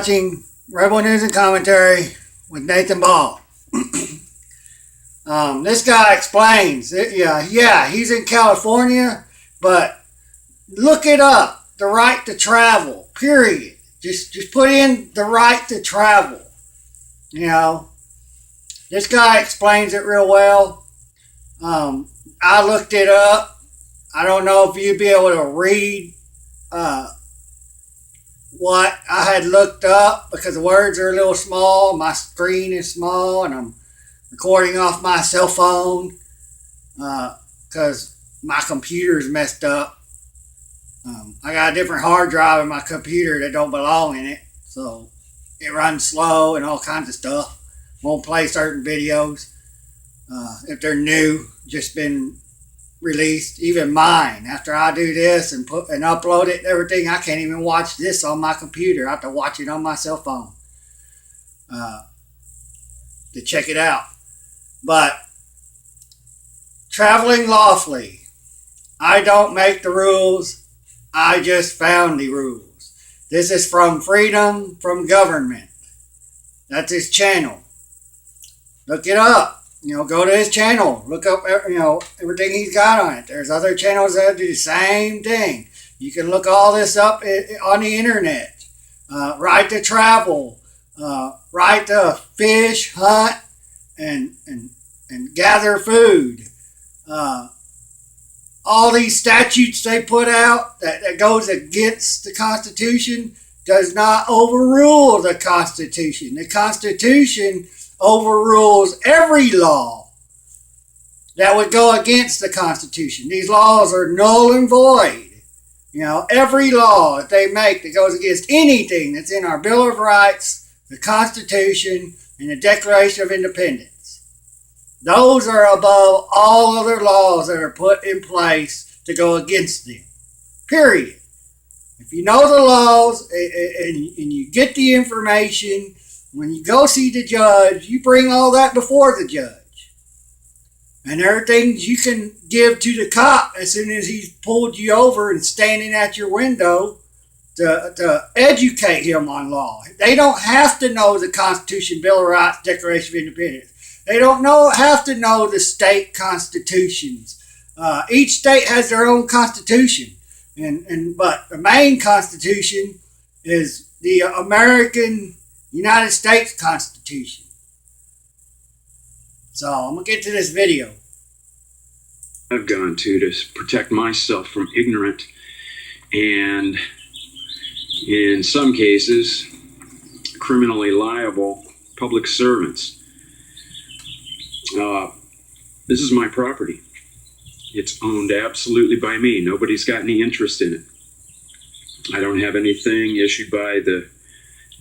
Watching Rebel News and Commentary with Nathan Ball. This guy explains, he's in California, but look it up, the right to travel, period. Just put in the right to travel. You know, this guy explains it real well. I looked it up. I don't know if you'd be able to read what I had looked up because the words are a little small. My screen is small and I'm recording off my cell phone because my computer is messed up. I got a different hard drive in my computer that don't belong in it, so it runs slow and all kinds of stuff. Won't play certain videos if they're new, just been released. Even mine, after I do this and upload it and everything, I can't even watch this on my computer. I have to watch it on my cell phone to check it out. But traveling lawfully, I don't make the rules. I just found the rules. This is from Freedom from Government. That's his channel. Look it up. Go to his channel. Look up, everything he's got on it. There's other channels that do the same thing. You can look all this up on the internet. Right to travel. Right to fish, hunt, and gather food. All these statutes they put out that goes against the Constitution does not overrule the Constitution. The Constitution overrules every law that would go against the Constitution. These laws are null and void. Every law that they make that goes against anything that's in our Bill of Rights, the Constitution, and the Declaration of Independence. Those are above all other laws that are put in place to go against them. Period. If you know the laws and you get the information, when you go see the judge, you bring all that before the judge. And everything you can give to the cop as soon as he's pulled you over and standing at your window to educate him on law. They don't have to know the Constitution, Bill of Rights, Declaration of Independence. They don't have to know the state constitutions. Each state has their own constitution. But the main constitution is the American United States Constitution. So I'm going to get to this video. I've gone to protect myself from ignorant and, in some cases, criminally liable public servants. This is my property. It's owned absolutely by me. Nobody's got any interest in it. I don't have anything issued by the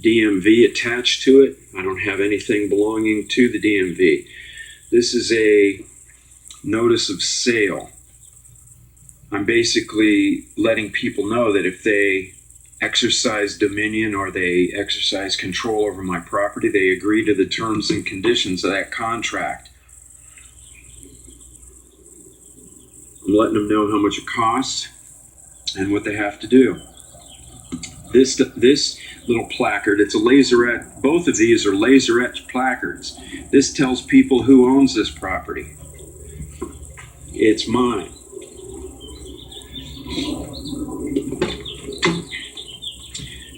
DMV attached to it. I don't have anything belonging to the DMV. This is a notice of sale. I'm basically letting people know that if they exercise dominion or they exercise control over my property, they agree to the terms and conditions of that contract. I'm letting them know how much it costs and what they have to do. This little placard, it's a laserette. Both of these are laser etched placards. This tells people who owns this property. It's mine.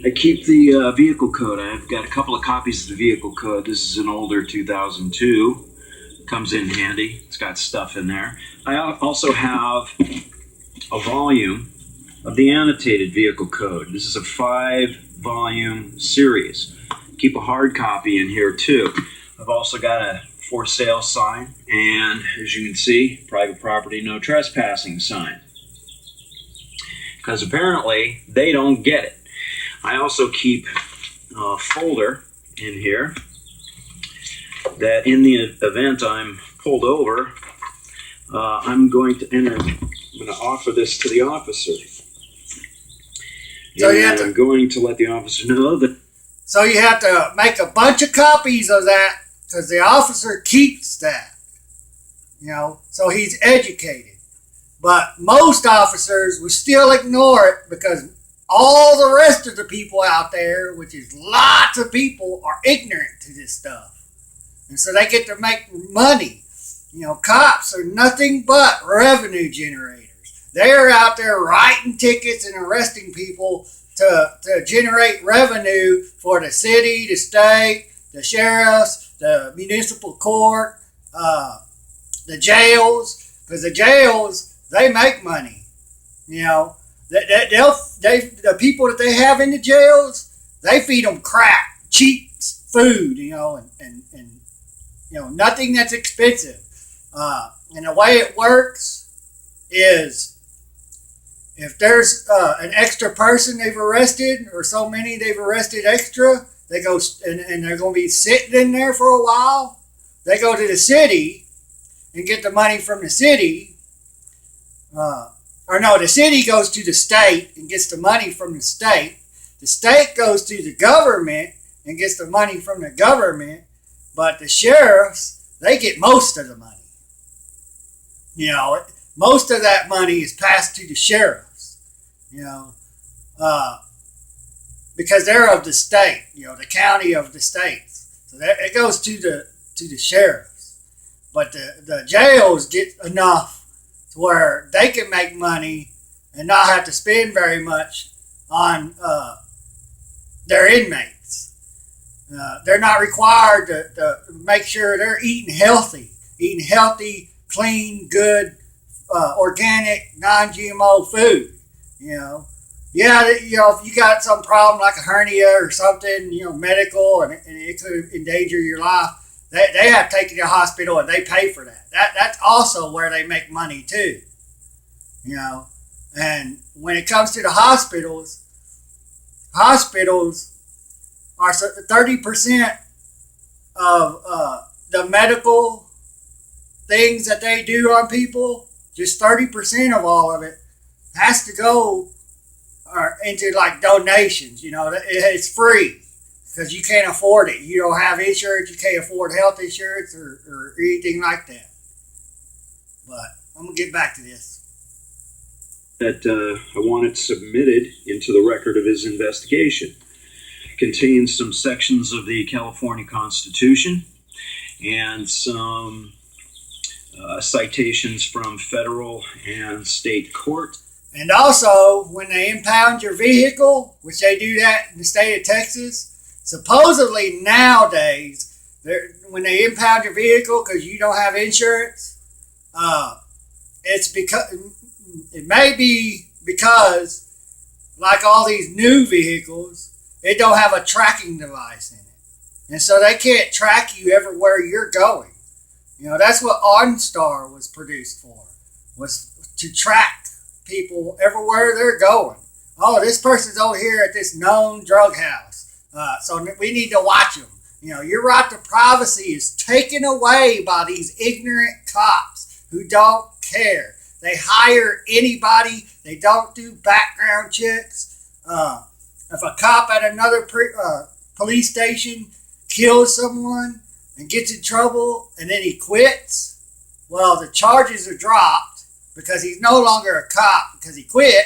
I keep the vehicle code. I've got a couple of copies of the vehicle code. This is an older 2002. Comes in handy. It's got stuff in there. I also have a volume of the annotated vehicle code. This is a 5-volume series. Keep a hard copy in here too. I've also got a for sale sign and, as you can see, private property no trespassing sign. Because apparently they don't get it. I also keep a folder in here that in the event I'm pulled over, I'm going to offer this to the officer. So I'm going to let the officer know that. So you have to make a bunch of copies of that because the officer keeps that. So he's educated. But most officers will still ignore it because all the rest of the people out there, which is lots of people, are ignorant to this stuff. And so they get to make money. Cops are nothing but revenue generators. They're out there writing tickets and arresting people to generate revenue for the city, the state, the sheriffs, the municipal court, the jails. Because the jails, they make money. The people that they have in the jails, they feed them crap, cheap food, and nothing that's expensive. And the way it works is, if there's an extra person they've arrested, or so many they've arrested extra, they go and they're going to be sitting in there for a while. They go to the city and get the money from the city. The city goes to the state and gets the money from the state. The state goes to the government and gets the money from the government. But the sheriffs, they get most of the money. Most of that money is passed to the sheriffs. Because they're of the state, the county of the states. So it goes to the sheriffs. But the jails get enough to where they can make money and not have to spend very much on their inmates. They're not required to make sure they're eating healthy, clean, good, organic, non-GMO food. If you got some problem like a hernia or something, medical, and it could endanger your life, they have to take you to the hospital and they pay for that. That's also where they make money too. And when it comes to the hospitals are 30% of the medical things that they do on people. Just 30% of all of it has to go into like donations. It's free because you can't afford it. You don't have insurance. You can't afford health insurance or anything like that. But I'm going to get back to this. That I wanted submitted into the record of his investigation. Contains some sections of the California Constitution and some citations from federal and state court. And also, when they impound your vehicle, which they do that in the state of Texas, supposedly nowadays, when they impound your vehicle because you don't have insurance, it's because it may be because, like all these new vehicles, it don't have a tracking device in it, and so they can't track you everywhere you're going. That's what OnStar was produced for, was to track people everywhere they're going. Oh, this person's over here at this known drug house, so we need to watch them. Your right to privacy is taken away by these ignorant cops who don't care. They hire anybody. They don't do background checks. If a cop at another police station kills someone and gets in trouble and then he quits, well, the charges are dropped because he's no longer a cop because he quit.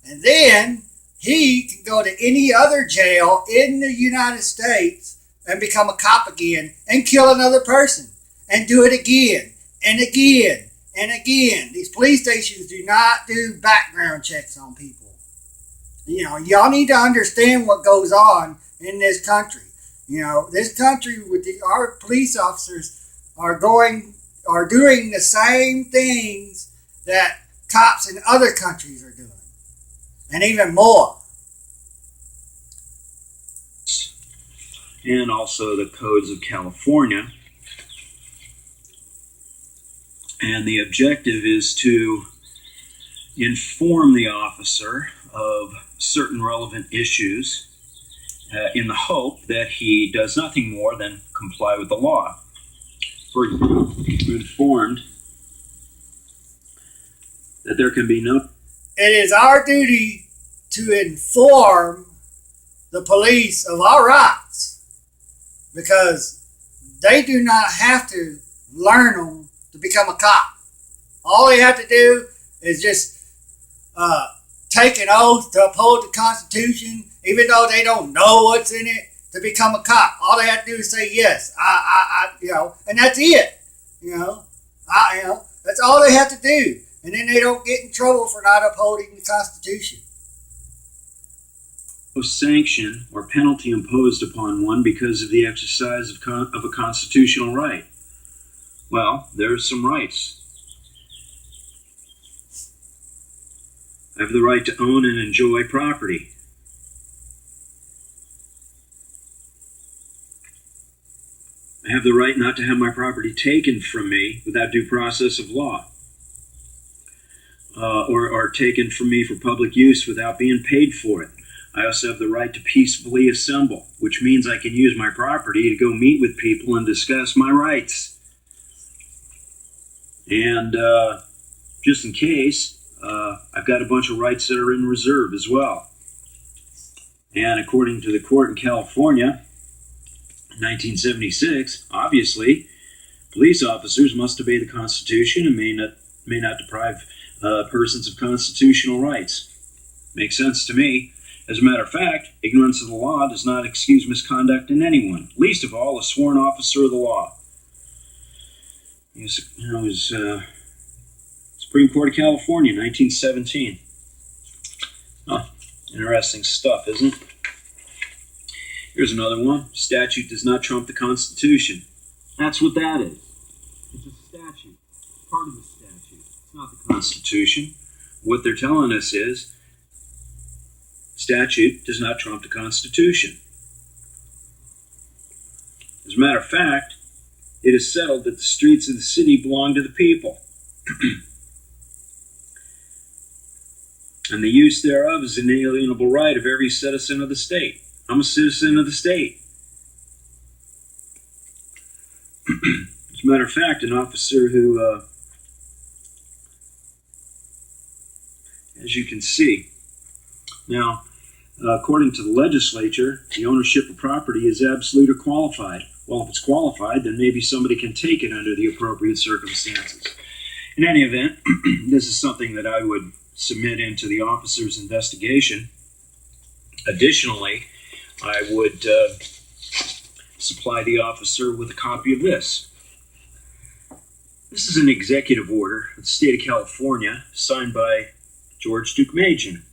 And then he can go to any other jail in the United States and become a cop again and kill another person and do it again and again and again. These police stations do not do background checks on people. Y'all need to understand what goes on in this country. This country with our police officers are doing the same things that cops in other countries are doing, and even more. And also the codes of California. And the objective is to inform the officer of certain relevant issues in the hope that he does nothing more than comply with the law. For example, we're informed that there can be no... It is our duty to inform the police of our rights because they do not have to learn them to become a cop. All they have to do is just take an oath to uphold the Constitution, even though they don't know what's in it, to become a cop. All they have to do is say yes. And that's it. That's all they have to do. And then they don't get in trouble for not upholding the Constitution. No sanction or penalty imposed upon one because of the exercise of a constitutional right. Well, there are some rights. I have the right to own and enjoy property. I have the right not to have my property taken from me without due process of law, or taken from me for public use without being paid for it. I also have the right to peacefully assemble, which means I can use my property to go meet with people and discuss my rights. And just in case, I've got a bunch of rights that are in reserve as well. And according to the court in California, 1976, obviously, police officers must obey the Constitution and may not deprive persons of constitutional rights. Makes sense to me. As a matter of fact, ignorance of the law does not excuse misconduct in anyone, least of all a sworn officer of the law. It was Supreme Court of California, 1917. Oh, interesting stuff, isn't it? Here's another one. Statute does not trump the Constitution. That's what that is. It's a statute. Part of the statute. It's not the Constitution. What they're telling us is statute does not trump the Constitution. As a matter of fact, it is settled that the streets of the city belong to the people. And the use thereof is an inalienable right of every citizen of the state. I'm a citizen of the state. As a matter of fact, an officer who, as you can see, now, according to the legislature, the ownership of property is absolute or qualified. Well, if it's qualified, then maybe somebody can take it under the appropriate circumstances. In any event, this is something that I would submit into the officer's investigation. Additionally, I would supply the officer with a copy of this. This is an executive order of the state of California signed by George Duke Machen.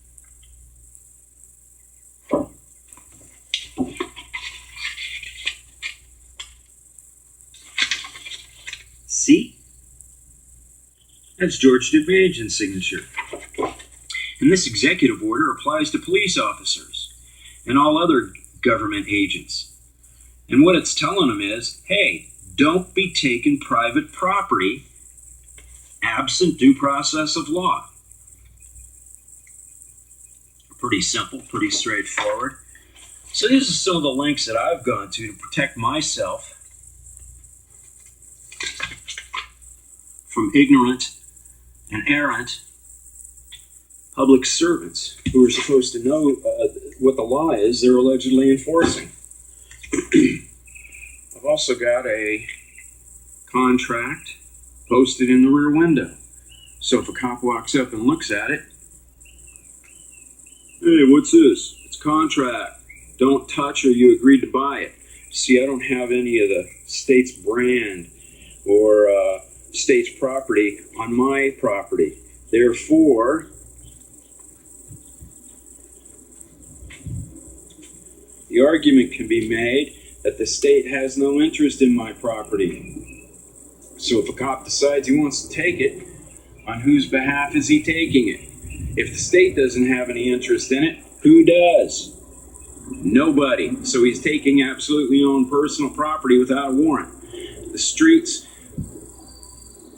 See? That's George Duke Magen's signature. And this executive order applies to police officers and all other government agents. And what it's telling them is, hey, don't be taking private property absent due process of law. Pretty simple, pretty straightforward. So these are some of the lengths that I've gone to protect myself from ignorant and errant public servants who are supposed to know what the law is they're allegedly enforcing. I've also got a contract posted in the rear window. So if a cop walks up and looks at it, hey, what's this? It's a contract. Don't touch or you agreed to buy it. See, I don't have any of the state's brand or state's property on my property. Therefore, the argument can be made that the state has no interest in my property. So if a cop decides he wants to take it, on whose behalf is he taking it? If the state doesn't have any interest in it, who does? Nobody. So he's taking absolutely own personal property without a warrant. The streets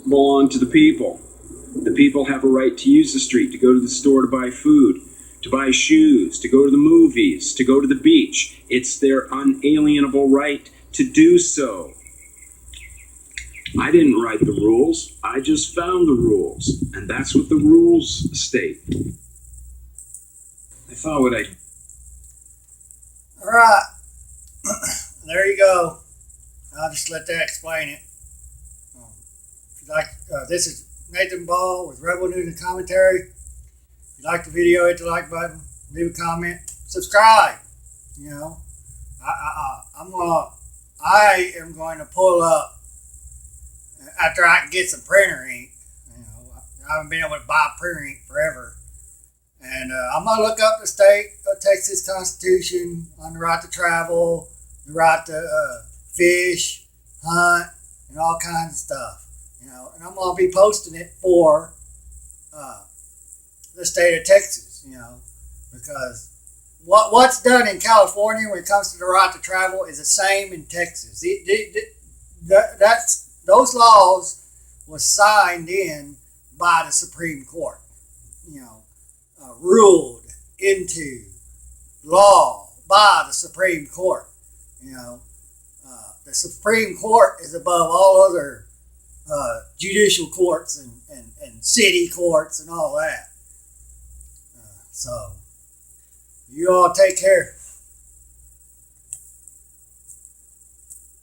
belong to the people. The people have a right to use the street, to go to the store to buy food, to buy shoes, to go to the movies, to go to the beach. It's their unalienable right to do so. I didn't write the rules. I just found the rules. And that's what the rules state. I thought what I... All right. There you go. I'll just let that explain it. If you like, this is Nathan Ball with Rebel News and Commentary. If Like the video, hit the like button, leave a comment, subscribe. You know, I am going to pull up after I can get some printer ink. You know, I haven't been able to buy printer ink forever. And I'm going to look up the state of Texas Constitution on the right to travel, the right to fish, hunt, and all kinds of stuff. You know, and I'm going to be posting it for the state of Texas, you know, because what's done in California when it comes to the right to travel is the same in Texas. Those laws was signed in by the Supreme Court, you know, ruled into law by the Supreme Court. You know, the Supreme Court is above all other judicial courts and city courts and all that. So, you all take care.